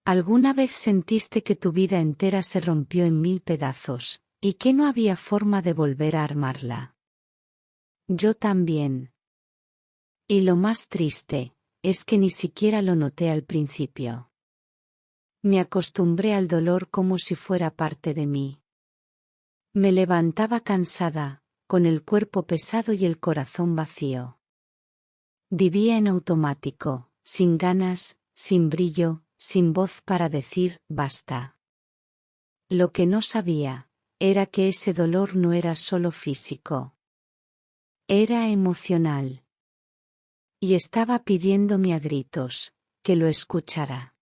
¿Alguna vez sentiste que tu vida entera se rompió en 1000 pedazos, y que no había forma de volver a armarla? Yo también. Y lo más triste, es que ni siquiera lo noté al principio. Me acostumbré al dolor como si fuera parte de mí. Me levantaba cansada, con el cuerpo pesado y el corazón vacío. Vivía en automático, sin ganas, sin brillo, sin voz para decir basta. Lo que no sabía, era que ese dolor no era solo físico. Era emocional. Y estaba pidiéndome a gritos, que lo escuchara.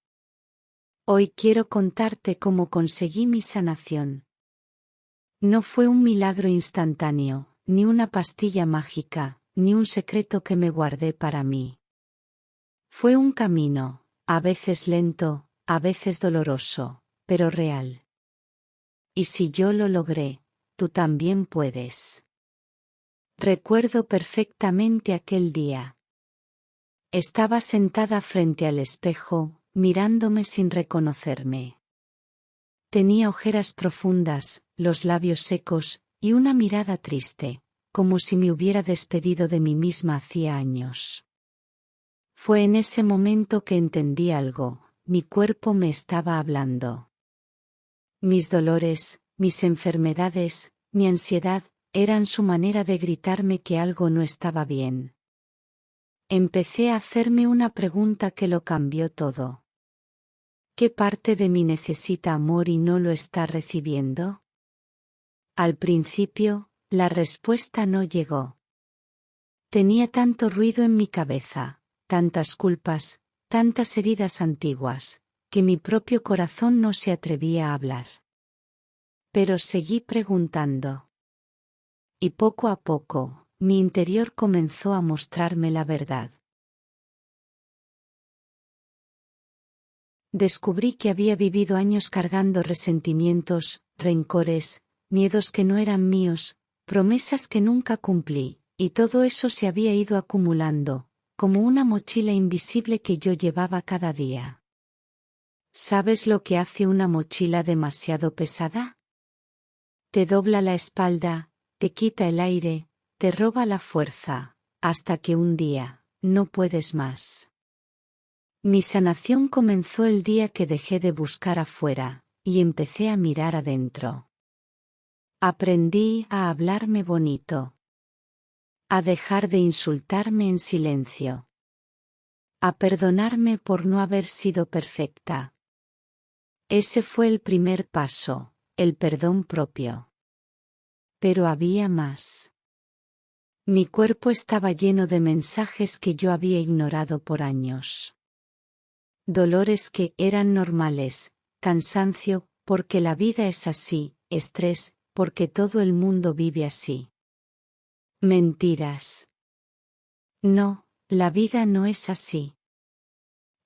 Hoy quiero contarte cómo conseguí mi sanación. No fue un milagro instantáneo, ni una pastilla mágica, ni un secreto que me guardé para mí. Fue un camino, a veces lento, a veces doloroso, pero real. Y si yo lo logré, tú también puedes. Recuerdo perfectamente aquel día. Estaba sentada frente al espejo, mirándome sin reconocerme. Tenía ojeras profundas, los labios secos, y una mirada triste, como si me hubiera despedido de mí misma hacía años. Fue en ese momento que entendí algo, mi cuerpo me estaba hablando. Mis dolores, mis enfermedades, mi ansiedad, eran su manera de gritarme que algo no estaba bien. Empecé a hacerme una pregunta que lo cambió todo. ¿Qué parte de mí necesita amor y no lo está recibiendo? Al principio, la respuesta no llegó. Tenía tanto ruido en mi cabeza, tantas culpas, tantas heridas antiguas, que mi propio corazón no se atrevía a hablar. Pero seguí preguntando. Y poco a poco, mi interior comenzó a mostrarme la verdad. Descubrí que había vivido años cargando resentimientos, rencores, miedos que no eran míos, promesas que nunca cumplí, y todo eso se había ido acumulando, como una mochila invisible que yo llevaba cada día. ¿Sabes lo que hace una mochila demasiado pesada? Te dobla la espalda, te quita el aire, te roba la fuerza, hasta que un día, no puedes más. Mi sanación comenzó el día que dejé de buscar afuera, y empecé a mirar adentro. Aprendí a hablarme bonito. A dejar de insultarme en silencio. A perdonarme por no haber sido perfecta. Ese fue el primer paso, el perdón propio. Pero había más. Mi cuerpo estaba lleno de mensajes que yo había ignorado por años. Dolores que eran normales, cansancio, porque la vida es así, estrés, porque todo el mundo vive así. Mentiras. No, la vida no es así.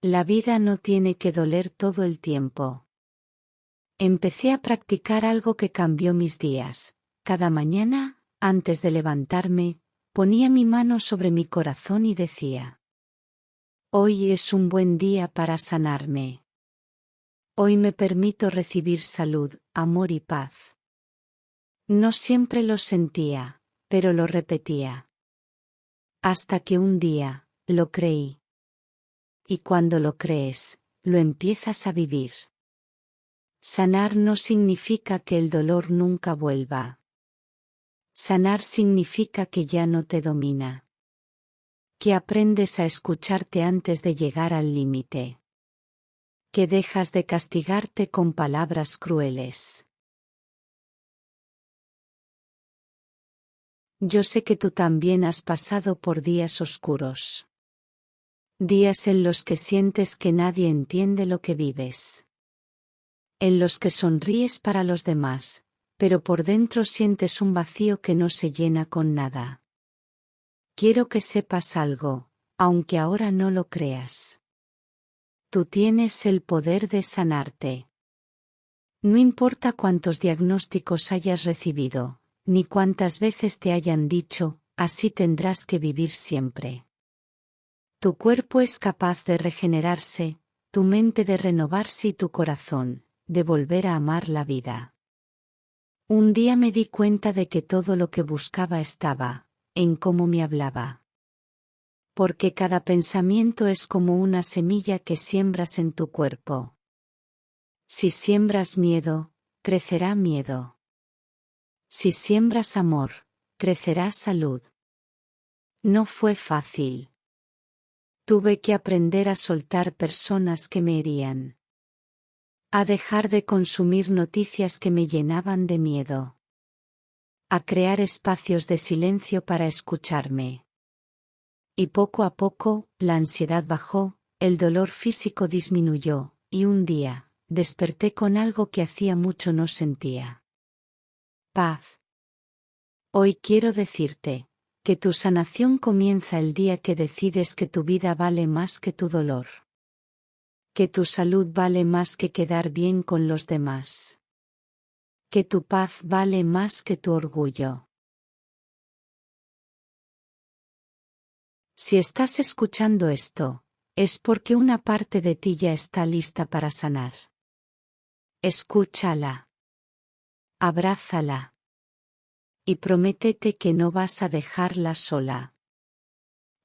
La vida no tiene que doler todo el tiempo. Empecé a practicar algo que cambió mis días. Cada mañana, antes de levantarme, ponía mi mano sobre mi corazón y decía: hoy es un buen día para sanarme. Hoy me permito recibir salud, amor y paz. No siempre lo sentía, pero lo repetía. Hasta que un día, lo creí. Y cuando lo crees, lo empiezas a vivir. Sanar no significa que el dolor nunca vuelva. Sanar significa que ya no te domina. Que aprendes a escucharte antes de llegar al límite. Que dejas de castigarte con palabras crueles. Yo sé que tú también has pasado por días oscuros. Días en los que sientes que nadie entiende lo que vives. En los que sonríes para los demás, pero por dentro sientes un vacío que no se llena con nada. Quiero que sepas algo, aunque ahora no lo creas. Tú tienes el poder de sanarte. No importa cuántos diagnósticos hayas recibido, ni cuántas veces te hayan dicho, así tendrás que vivir siempre. Tu cuerpo es capaz de regenerarse, tu mente de renovarse y tu corazón, de volver a amar la vida. Un día me di cuenta de que todo lo que buscaba estaba en cómo me hablaba. Porque cada pensamiento es como una semilla que siembras en tu cuerpo. Si siembras miedo, crecerá miedo. Si siembras amor, crecerá salud. No fue fácil. Tuve que aprender a soltar personas que me herían. A dejar de consumir noticias que me llenaban de miedo. A crear espacios de silencio para escucharme. Y poco a poco, la ansiedad bajó, el dolor físico disminuyó, y un día, desperté con algo que hacía mucho no sentía. Paz. Hoy quiero decirte, que tu sanación comienza el día que decides que tu vida vale más que tu dolor. Que tu salud vale más que quedar bien con los demás. Que tu paz vale más que tu orgullo. Si estás escuchando esto, es porque una parte de ti ya está lista para sanar. Escúchala. Abrázala. Y prométete que no vas a dejarla sola.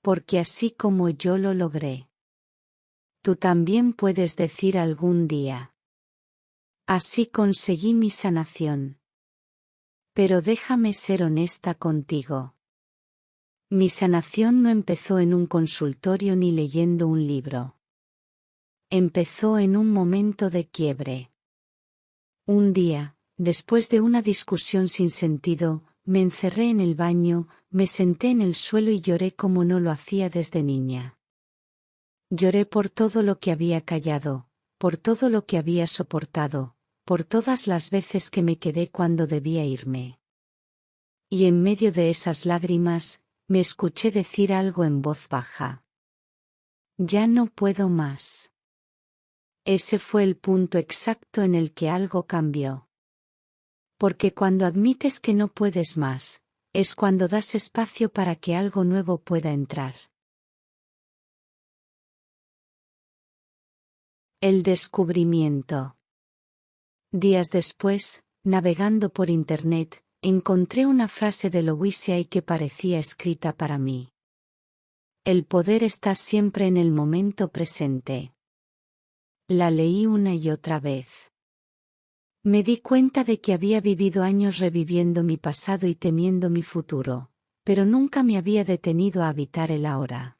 Porque así como yo lo logré, tú también puedes decir algún día. Así conseguí mi sanación. Pero déjame ser honesta contigo. Mi sanación no empezó en un consultorio ni leyendo un libro. Empezó en un momento de quiebre. Un día, después de una discusión sin sentido, me encerré en el baño, me senté en el suelo y lloré como no lo hacía desde niña. Lloré por todo lo que había callado, por todo lo que había soportado, por todas las veces que me quedé cuando debía irme. Y en medio de esas lágrimas, me escuché decir algo en voz baja. Ya no puedo más. Ese fue el punto exacto en el que algo cambió. Porque cuando admites que no puedes más, es cuando das espacio para que algo nuevo pueda entrar. El descubrimiento. Días después, navegando por internet, encontré una frase de Louise Hay que parecía escrita para mí. El poder está siempre en el momento presente. La leí una y otra vez. Me di cuenta de que había vivido años reviviendo mi pasado y temiendo mi futuro, pero nunca me había detenido a habitar el ahora.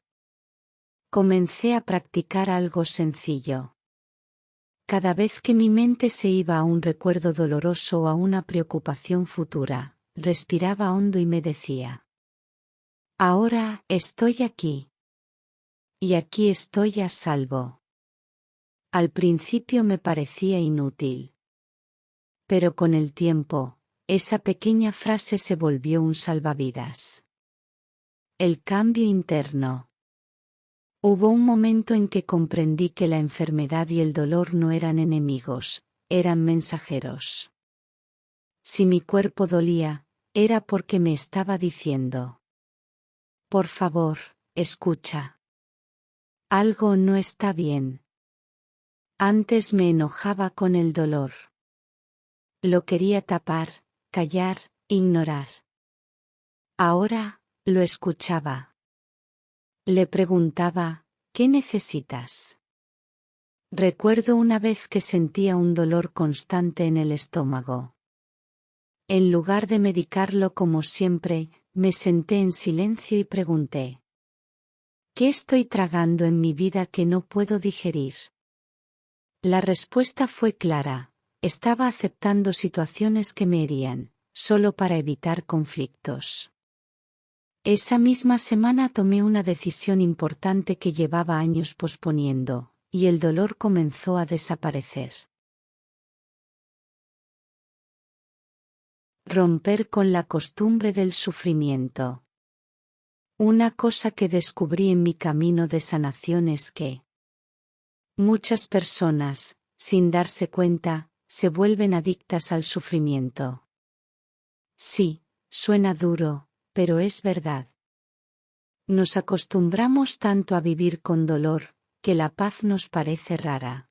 Comencé a practicar algo sencillo. Cada vez que mi mente se iba a un recuerdo doloroso o a una preocupación futura, respiraba hondo y me decía: ahora estoy aquí. Y aquí estoy a salvo. Al principio me parecía inútil. Pero con el tiempo, esa pequeña frase se volvió un salvavidas. El cambio interno. Hubo un momento en que comprendí que la enfermedad y el dolor no eran enemigos, eran mensajeros. Si mi cuerpo dolía, era porque me estaba diciendo: por favor, escucha. Algo no está bien. Antes me enojaba con el dolor. Lo quería tapar, callar, ignorar. Ahora, lo escuchaba. Le preguntaba: ¿qué necesitas? Recuerdo una vez que sentía un dolor constante en el estómago. En lugar de medicarlo como siempre, me senté en silencio y pregunté: ¿qué estoy tragando en mi vida que no puedo digerir? La respuesta fue clara: estaba aceptando situaciones que me herían, solo para evitar conflictos. Esa misma semana tomé una decisión importante que llevaba años posponiendo, y el dolor comenzó a desaparecer. Romper con la costumbre del sufrimiento. Una cosa que descubrí en mi camino de sanación es que muchas personas, sin darse cuenta, se vuelven adictas al sufrimiento. Sí, suena duro, pero es verdad. Nos acostumbramos tanto a vivir con dolor, que la paz nos parece rara.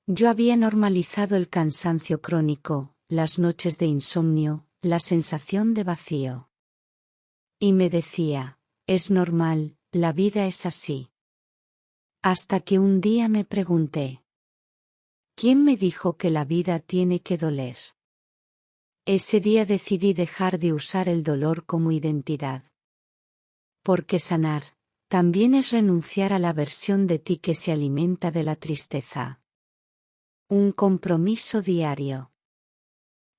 Yo había normalizado el cansancio crónico, las noches de insomnio, la sensación de vacío. Y me decía, es normal, la vida es así. Hasta que un día me pregunté, ¿quién me dijo que la vida tiene que doler? Ese día decidí dejar de usar el dolor como identidad. Porque sanar, también es renunciar a la versión de ti que se alimenta de la tristeza. Un compromiso diario.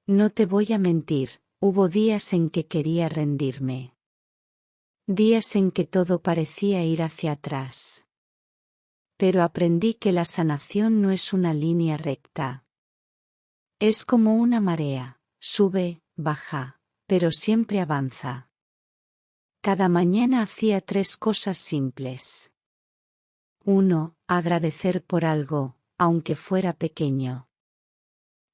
No te voy a mentir, hubo días en que quería rendirme. Días en que todo parecía ir hacia atrás. Pero aprendí que la sanación no es una línea recta. Es como una marea, sube, baja, pero siempre avanza. Cada mañana hacía 3 cosas simples. 1. Agradecer por algo, aunque fuera pequeño.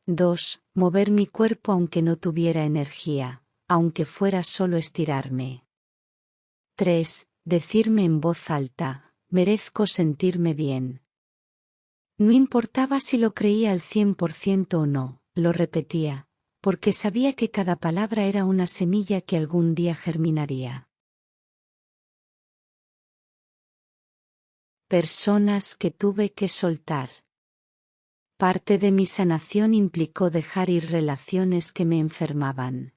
2. Mover mi cuerpo aunque no tuviera energía, aunque fuera solo estirarme. 3. Decirme en voz alta, merezco sentirme bien. No importaba si lo creía al 100% o no, lo repetía, porque sabía que cada palabra era una semilla que algún día germinaría. Personas que tuve que soltar. Parte de mi sanación implicó dejar ir relaciones que me enfermaban.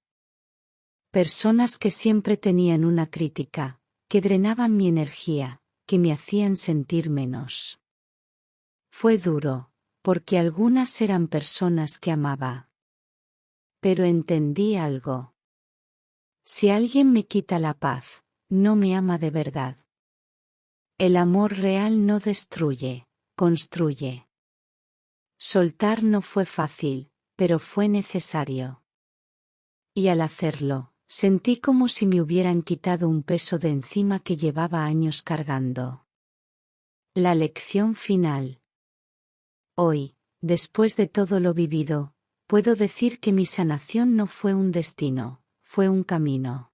Personas que siempre tenían una crítica, que drenaban mi energía, que me hacían sentir menos. Fue duro, porque algunas eran personas que amaba. Pero entendí algo. Si alguien me quita la paz, no me ama de verdad. El amor real no destruye, construye. Soltar no fue fácil, pero fue necesario. Y al hacerlo, sentí como si me hubieran quitado un peso de encima que llevaba años cargando. La lección final. Hoy, después de todo lo vivido, puedo decir que mi sanación no fue un destino, fue un camino.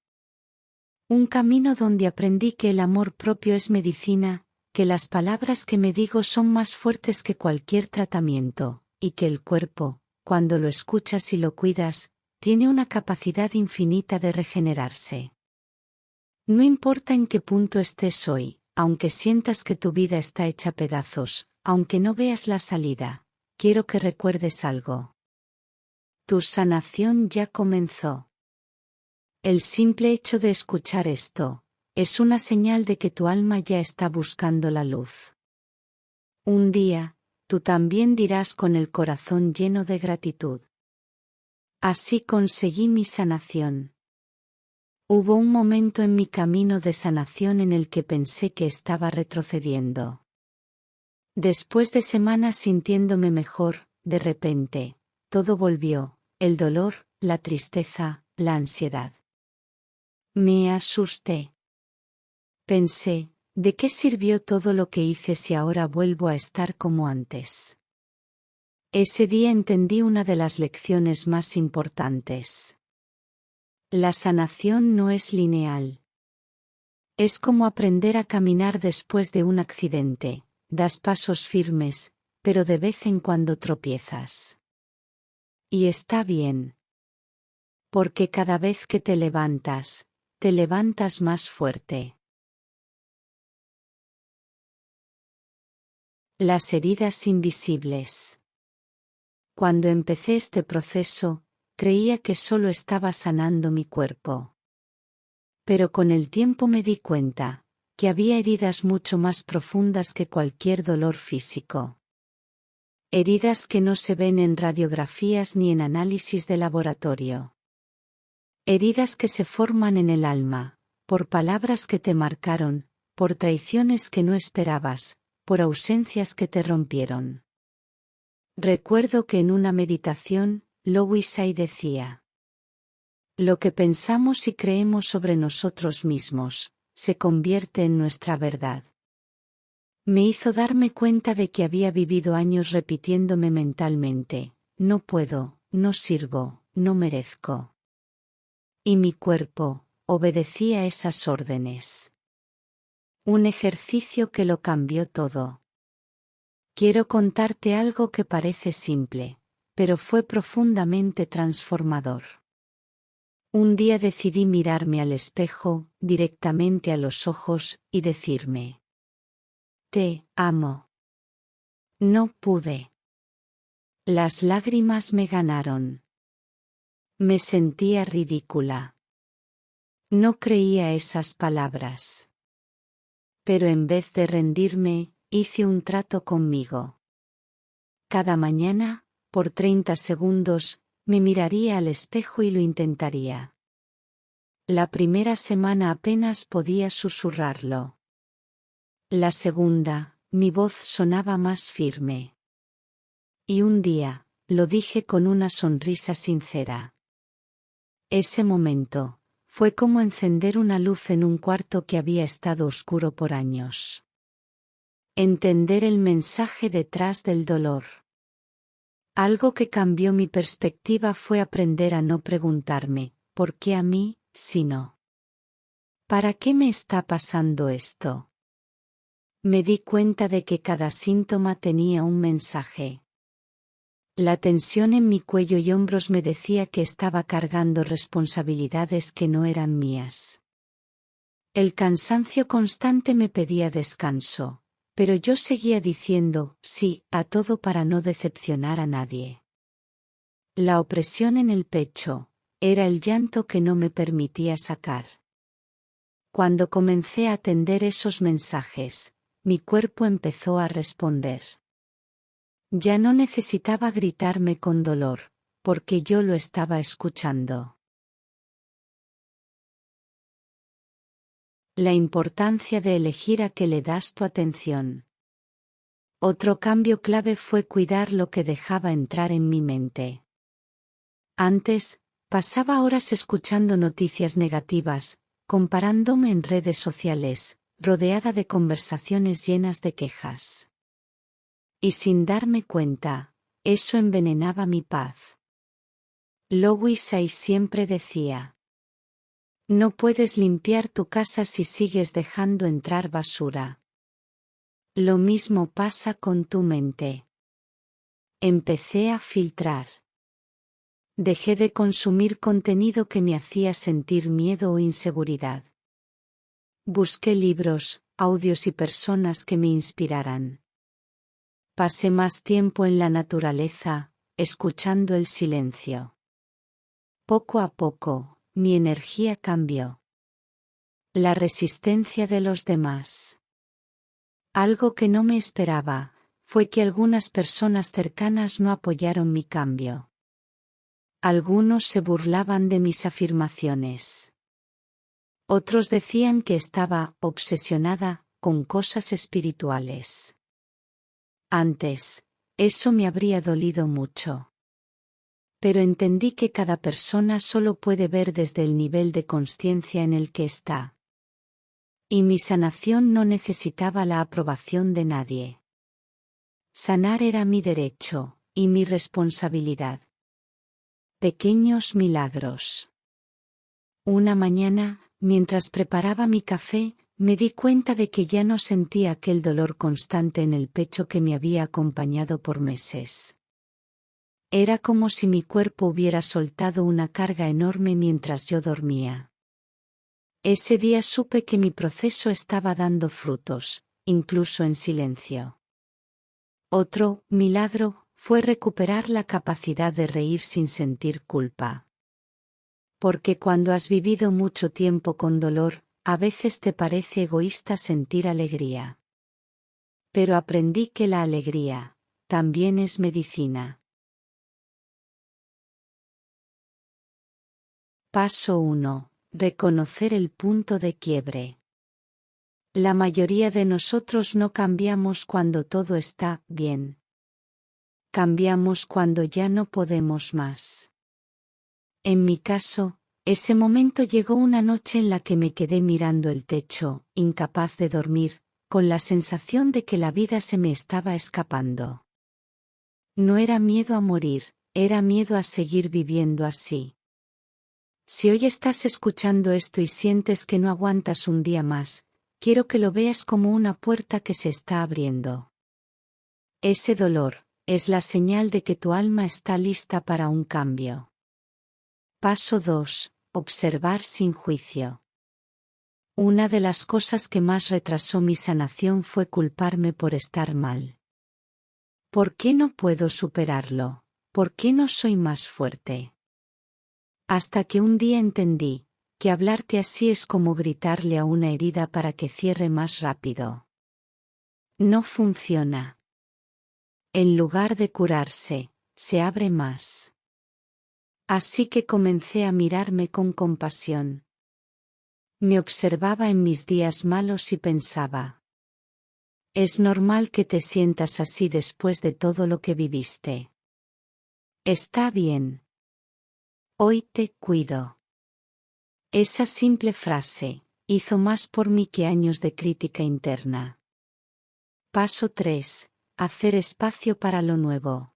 Un camino donde aprendí que el amor propio es medicina, que las palabras que me digo son más fuertes que cualquier tratamiento, y que el cuerpo, cuando lo escuchas y lo cuidas, tiene una capacidad infinita de regenerarse. No importa en qué punto estés hoy, aunque sientas que tu vida está hecha pedazos, aunque no veas la salida, quiero que recuerdes algo. Tu sanación ya comenzó. El simple hecho de escuchar esto, es una señal de que tu alma ya está buscando la luz. Un día, tú también dirás con el corazón lleno de gratitud. Así conseguí mi sanación. Hubo un momento en mi camino de sanación en el que pensé que estaba retrocediendo. Después de semanas sintiéndome mejor, de repente, todo volvió, el dolor, la tristeza, la ansiedad. Me asusté. Pensé, ¿de qué sirvió todo lo que hice si ahora vuelvo a estar como antes? Ese día entendí una de las lecciones más importantes. La sanación no es lineal. Es como aprender a caminar después de un accidente, das pasos firmes, pero de vez en cuando tropiezas. Y está bien. Porque cada vez que te levantas más fuerte. Las heridas invisibles. Cuando empecé este proceso, creía que solo estaba sanando mi cuerpo. Pero con el tiempo me di cuenta que había heridas mucho más profundas que cualquier dolor físico. Heridas que no se ven en radiografías ni en análisis de laboratorio. Heridas que se forman en el alma, por palabras que te marcaron, por traiciones que no esperabas, por ausencias que te rompieron. Recuerdo que en una meditación, Louis Hay decía: lo que pensamos y creemos sobre nosotros mismos, se convierte en nuestra verdad. Me hizo darme cuenta de que había vivido años repitiéndome mentalmente, no puedo, no sirvo, no merezco. Y mi cuerpo obedecía esas órdenes. Un ejercicio que lo cambió todo. Quiero contarte algo que parece simple, pero fue profundamente transformador. Un día decidí mirarme al espejo, directamente a los ojos, y decirme: te amo. No pude. Las lágrimas me ganaron. Me sentía ridícula. No creía esas palabras. Pero en vez de rendirme, hice un trato conmigo. Cada mañana, por 30 segundos, me miraría al espejo y lo intentaría. La primera semana apenas podía susurrarlo. La segunda, mi voz sonaba más firme. Y un día, lo dije con una sonrisa sincera. Ese momento, fue como encender una luz en un cuarto que había estado oscuro por años. Entender el mensaje detrás del dolor. Algo que cambió mi perspectiva fue aprender a no preguntarme, ¿por qué a mí, sino ¿para qué me está pasando esto? Me di cuenta de que cada síntoma tenía un mensaje. La tensión en mi cuello y hombros me decía que estaba cargando responsabilidades que no eran mías. El cansancio constante me pedía descanso, pero yo seguía diciendo sí a todo para no decepcionar a nadie. La opresión en el pecho era el llanto que no me permitía sacar. Cuando comencé a atender esos mensajes, mi cuerpo empezó a responder. Ya no necesitaba gritarme con dolor, porque yo lo estaba escuchando. La importancia de elegir a qué le das tu atención. Otro cambio clave fue cuidar lo que dejaba entrar en mi mente. Antes, pasaba horas escuchando noticias negativas, comparándome en redes sociales, rodeada de conversaciones llenas de quejas. Y sin darme cuenta, eso envenenaba mi paz. Louis Hay siempre decía: no puedes limpiar tu casa si sigues dejando entrar basura. Lo mismo pasa con tu mente. Empecé a filtrar. Dejé de consumir contenido que me hacía sentir miedo o inseguridad. Busqué libros, audios y personas que me inspiraran. Pasé más tiempo en la naturaleza, escuchando el silencio. Poco a poco, mi energía cambió. La resistencia de los demás. Algo que no me esperaba, fue que algunas personas cercanas no apoyaron mi cambio. Algunos se burlaban de mis afirmaciones. Otros decían que estaba obsesionada con cosas espirituales. Antes, eso me habría dolido mucho. Pero entendí que cada persona solo puede ver desde el nivel de consciencia en el que está. Y mi sanación no necesitaba la aprobación de nadie. Sanar era mi derecho, y mi responsabilidad. Pequeños milagros. Una mañana, mientras preparaba mi café, me di cuenta de que ya no sentía aquel dolor constante en el pecho que me había acompañado por meses. Era como si mi cuerpo hubiera soltado una carga enorme mientras yo dormía. Ese día supe que mi proceso estaba dando frutos, incluso en silencio. Otro milagro fue recuperar la capacidad de reír sin sentir culpa. Porque cuando has vivido mucho tiempo con dolor, a veces te parece egoísta sentir alegría. Pero aprendí que la alegría también es medicina. Paso 1. Reconocer el punto de quiebre. La mayoría de nosotros no cambiamos cuando todo está bien. Cambiamos cuando ya no podemos más. En mi caso, ese momento llegó una noche en la que me quedé mirando el techo, incapaz de dormir, con la sensación de que la vida se me estaba escapando. No era miedo a morir, era miedo a seguir viviendo así. Si hoy estás escuchando esto y sientes que no aguantas un día más, quiero que lo veas como una puerta que se está abriendo. Ese dolor es la señal de que tu alma está lista para un cambio. Paso 2. Observar sin juicio. Una de las cosas que más retrasó mi sanación fue culparme por estar mal. ¿Por qué no puedo superarlo? ¿Por qué no soy más fuerte? Hasta que un día entendí que hablarte así es como gritarle a una herida para que cierre más rápido. No funciona. En lugar de curarse, se abre más. Así que comencé a mirarme con compasión. Me observaba en mis días malos y pensaba: es normal que te sientas así después de todo lo que viviste. Está bien. Hoy te cuido. Esa simple frase hizo más por mí que años de crítica interna. Paso 3. Hacer espacio para lo nuevo.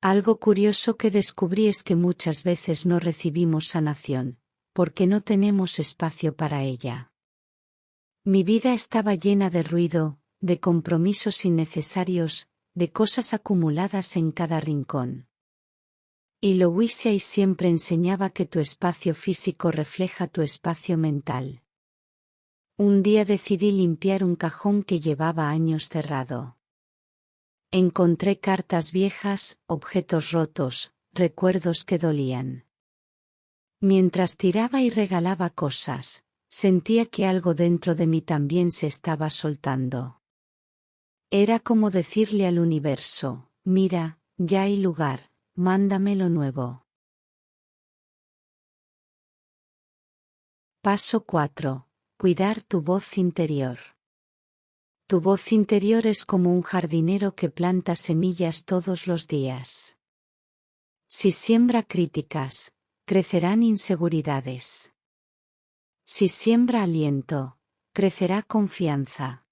Algo curioso que descubrí es que muchas veces no recibimos sanación, porque no tenemos espacio para ella. Mi vida estaba llena de ruido, de compromisos innecesarios, de cosas acumuladas en cada rincón. Y Louise siempre enseñaba que tu espacio físico refleja tu espacio mental. Un día decidí limpiar un cajón que llevaba años cerrado. Encontré cartas viejas, objetos rotos, recuerdos que dolían. Mientras tiraba y regalaba cosas, sentía que algo dentro de mí también se estaba soltando. Era como decirle al universo: mira, ya hay lugar, mándame lo nuevo. Paso 4. Cuidar tu voz interior. Tu voz interior es como un jardinero que planta semillas todos los días. Si siembra críticas, crecerán inseguridades. Si siembra aliento, crecerá confianza.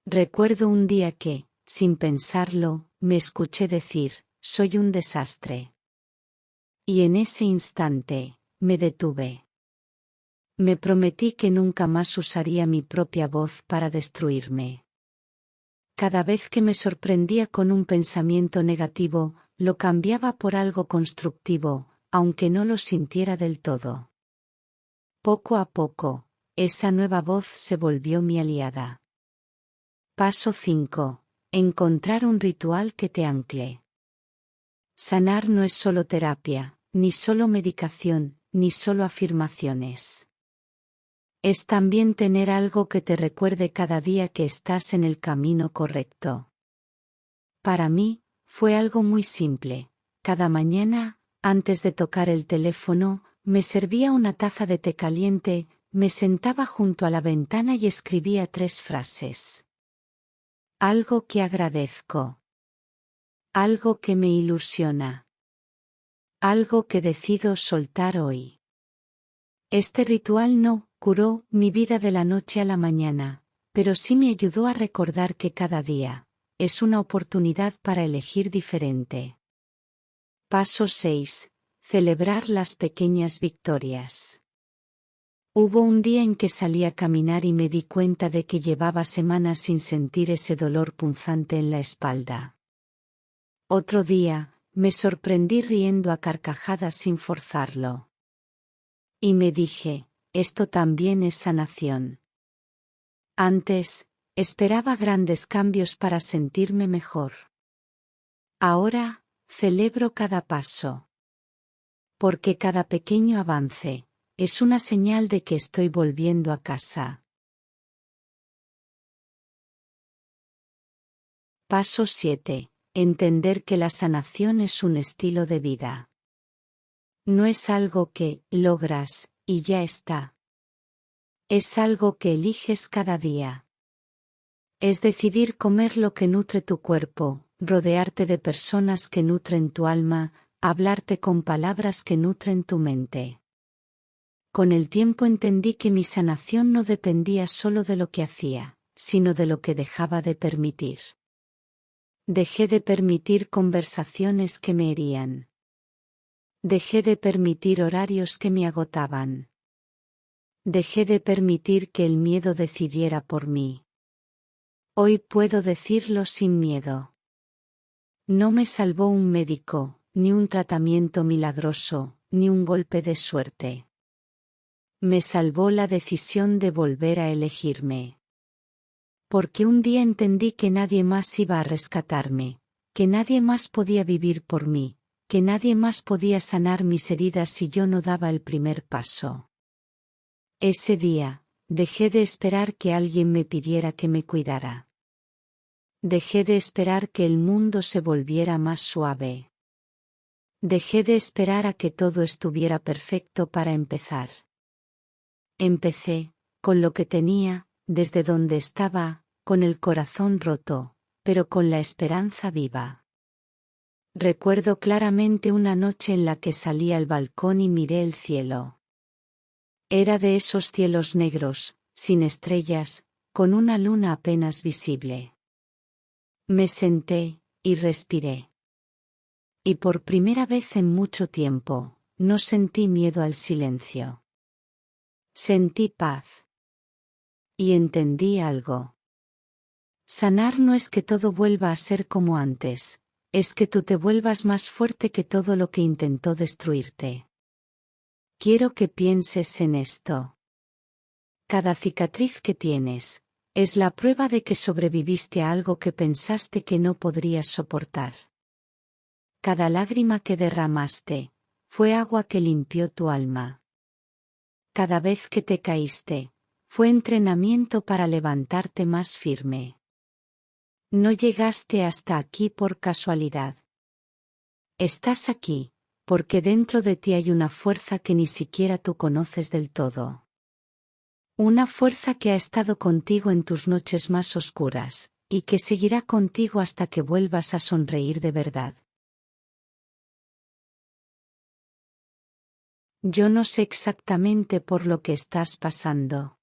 Recuerdo un día que, sin pensarlo, me escuché decir: soy un desastre. Y en ese instante, me detuve. Me prometí que nunca más usaría mi propia voz para destruirme. Cada vez que me sorprendía con un pensamiento negativo, lo cambiaba por algo constructivo, aunque no lo sintiera del todo. Poco a poco, esa nueva voz se volvió mi aliada. Paso 5. Encontrar un ritual que te ancle. Sanar no es solo terapia, ni solo medicación, ni solo afirmaciones. Es también tener algo que te recuerde cada día que estás en el camino correcto. Para mí, fue algo muy simple. Cada mañana, antes de tocar el teléfono, me servía una taza de té caliente, me sentaba junto a la ventana y escribía 3 frases. Algo que agradezco. Algo que me ilusiona. Algo que decido soltar hoy. Este ritual no curó mi vida de la noche a la mañana, pero sí me ayudó a recordar que cada día es una oportunidad para elegir diferente. Paso 6. Celebrar las pequeñas victorias. Hubo un día en que salí a caminar y me di cuenta de que llevaba semanas sin sentir ese dolor punzante en la espalda. Otro día, me sorprendí riendo a carcajadas sin forzarlo. Y me dije: esto también es sanación. Antes, esperaba grandes cambios para sentirme mejor. Ahora, celebro cada paso. Porque cada pequeño avance es una señal de que estoy volviendo a casa. Paso 7. Entender que la sanación es un estilo de vida. No es algo que logras y ya está. Es algo que eliges cada día. Es decidir comer lo que nutre tu cuerpo, rodearte de personas que nutren tu alma, hablarte con palabras que nutren tu mente. Con el tiempo entendí que mi sanación no dependía solo de lo que hacía, sino de lo que dejaba de permitir. Dejé de permitir conversaciones que me herían. Dejé de permitir horarios que me agotaban. Dejé de permitir que el miedo decidiera por mí. Hoy puedo decirlo sin miedo. No me salvó un médico, ni un tratamiento milagroso, ni un golpe de suerte. Me salvó la decisión de volver a elegirme. Porque un día entendí que nadie más iba a rescatarme, que nadie más podía vivir por mí, que nadie más podía sanar mis heridas si yo no daba el primer paso. Ese día, dejé de esperar que alguien me pidiera que me cuidara. Dejé de esperar que el mundo se volviera más suave. Dejé de esperar a que todo estuviera perfecto para empezar. Empecé, con lo que tenía, desde donde estaba, con el corazón roto, pero con la esperanza viva. Recuerdo claramente una noche en la que salí al balcón y miré el cielo. Era de esos cielos negros, sin estrellas, con una luna apenas visible. Me senté, y respiré. Y por primera vez en mucho tiempo, no sentí miedo al silencio. Sentí paz. Y entendí algo. Sanar no es que todo vuelva a ser como antes, es que tú te vuelvas más fuerte que todo lo que intentó destruirte. Quiero que pienses en esto. Cada cicatriz que tienes, es la prueba de que sobreviviste a algo que pensaste que no podrías soportar. Cada lágrima que derramaste, fue agua que limpió tu alma. Cada vez que te caíste, fue entrenamiento para levantarte más firme. No llegaste hasta aquí por casualidad. Estás aquí, porque dentro de ti hay una fuerza que ni siquiera tú conoces del todo. Una fuerza que ha estado contigo en tus noches más oscuras, y que seguirá contigo hasta que vuelvas a sonreír de verdad. Yo no sé exactamente por lo que estás pasando.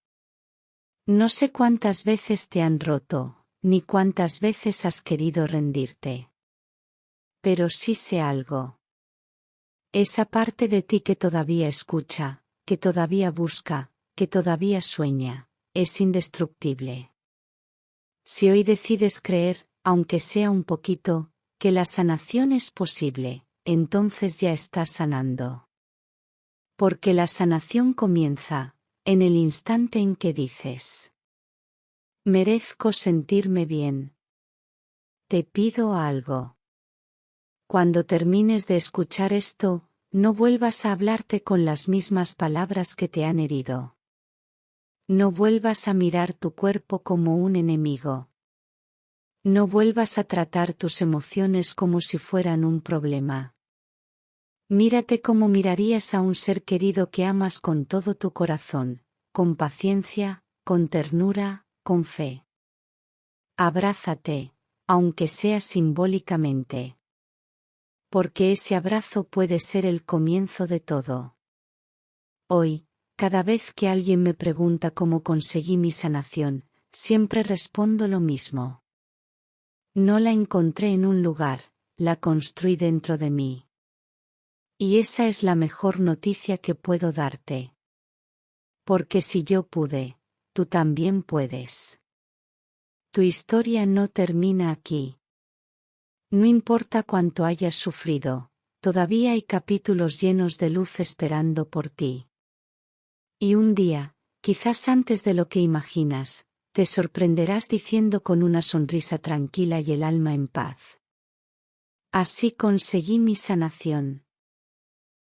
No sé cuántas veces te han roto, ni cuántas veces has querido rendirte. Pero sí sé algo. Esa parte de ti que todavía escucha, que todavía busca, que todavía sueña, es indestructible. Si hoy decides creer, aunque sea un poquito, que la sanación es posible, entonces ya estás sanando. Porque la sanación comienza, en el instante en que dices: merezco sentirme bien. Te pido algo. Cuando termines de escuchar esto, no vuelvas a hablarte con las mismas palabras que te han herido. No vuelvas a mirar tu cuerpo como un enemigo. No vuelvas a tratar tus emociones como si fueran un problema. Mírate como mirarías a un ser querido que amas con todo tu corazón, con paciencia, con ternura, con fe. Abrázate, aunque sea simbólicamente. Porque ese abrazo puede ser el comienzo de todo. Hoy, cada vez que alguien me pregunta cómo conseguí mi sanación, siempre respondo lo mismo. No la encontré en un lugar, la construí dentro de mí. Y esa es la mejor noticia que puedo darte. Porque si yo pude, tú también puedes. Tu historia no termina aquí. No importa cuánto hayas sufrido, todavía hay capítulos llenos de luz esperando por ti. Y un día, quizás antes de lo que imaginas, te sorprenderás diciendo con una sonrisa tranquila y el alma en paz: así conseguí mi sanación.